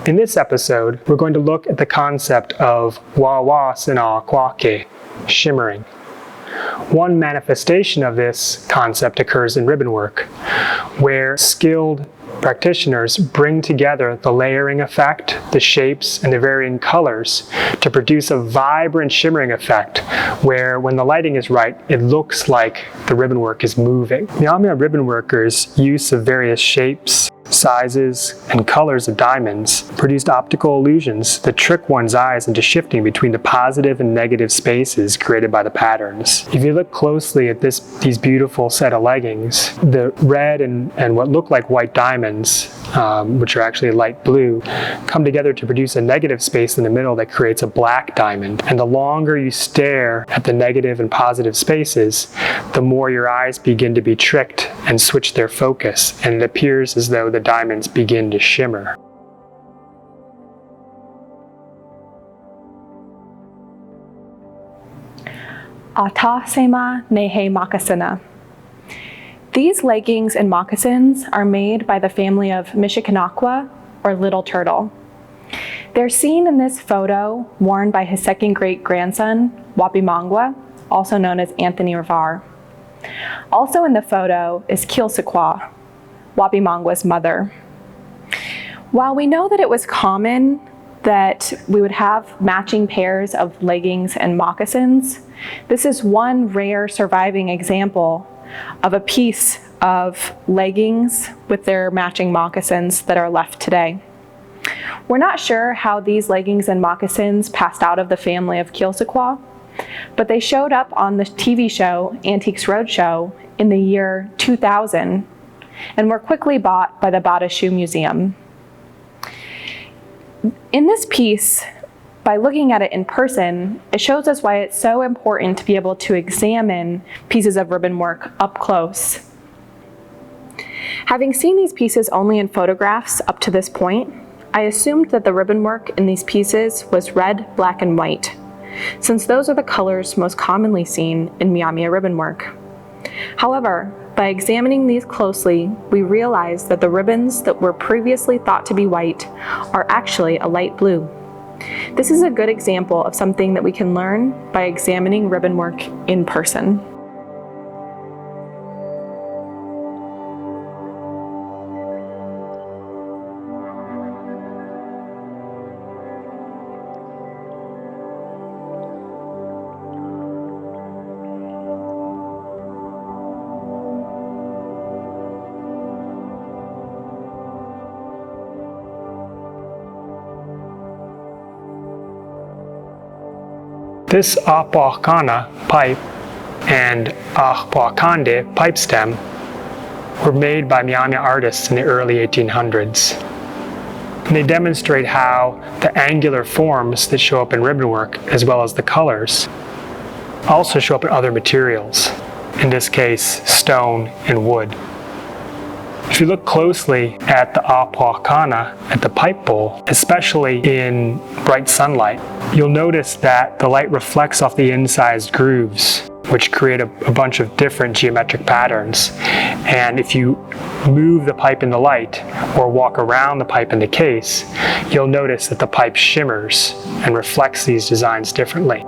In this episode, we're going to look at the concept of waawahsinaakwahki, shimmering. One manifestation of this concept occurs in ribbon work, where skilled practitioners bring together the layering effect, the shapes, and the varying colors to produce a vibrant shimmering effect where when the lighting is right, it looks like the ribbon work is moving. Myaamia Ribbonworkers' use of various shapes, sizes, and colors of diamonds produced optical illusions that trick one's eyes into shifting between the positive and negative spaces created by the patterns. If you look closely at these beautiful set of leggings, the red and what look like white diamonds, which are actually light blue, come together to produce a negative space in the middle that creates a black diamond. And the longer you stare at the negative and positive spaces, the more your eyes begin to be tricked and switch their focus, and it appears as though the diamonds begin to shimmer. Atasema nehe moccasina. These leggings and moccasins are made by the family of Peepankišaapiikahkia, or little turtle. They're seen in this photo worn by his second great-grandson, Waawahsinaakwahki, also known as Anthony Ravar. Also in the photo is Keehkwaatamenki, Waawahsinaakwahki's mother. While we know that it was common that we would have matching pairs of leggings and moccasins, this is one rare surviving example of a piece of leggings with their matching moccasins that are left today. We're not sure how these leggings and moccasins passed out of the family of Keehkwaatamenki, but they showed up on the TV show Antiques Roadshow in the year 2000 and were quickly bought by the Bata Shoe Museum. In this piece, by looking at it in person, it shows us why it's so important to be able to examine pieces of ribbon work up close. Having seen these pieces only in photographs up to this point, I assumed that the ribbon work in these pieces was red, black, and white, since those are the colors most commonly seen in Myaamia ribbon work. However, by examining these closely, we realize that the ribbons that were previously thought to be white are actually a light blue. This is a good example of something that we can learn by examining ribbon work in person. This Apocana pipe and Apocandi pipe stem were made by Myaamia artists in the early 1800s. And they demonstrate how the angular forms that show up in ribbon work, as well as the colors, also show up in other materials, in this case stone and wood. If you look closely at the Apocana at the pipe bowl, especially in bright sunlight, you'll notice that the light reflects off the incised grooves, which create a bunch of different geometric patterns. And if you move the pipe in the light or walk around the pipe in the case, you'll notice that the pipe shimmers and reflects these designs differently.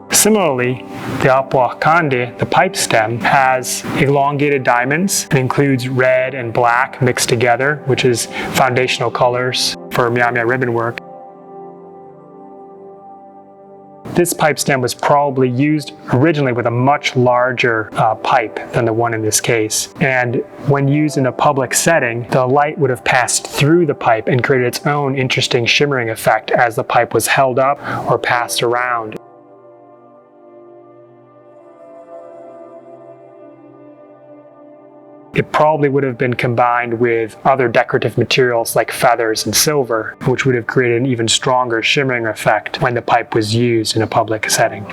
Similarly, the Apocandi, the pipe stem, has elongated diamonds. It includes red and black mixed together, which is foundational colors for Myaamia ribbon work. This pipe stem was probably used originally with a much larger pipe than the one in this case. And when used in a public setting, the light would have passed through the pipe and created its own interesting shimmering effect as the pipe was held up or passed around. It probably would have been combined with other decorative materials like feathers and silver, which would have created an even stronger shimmering effect when the pipe was used in a public setting.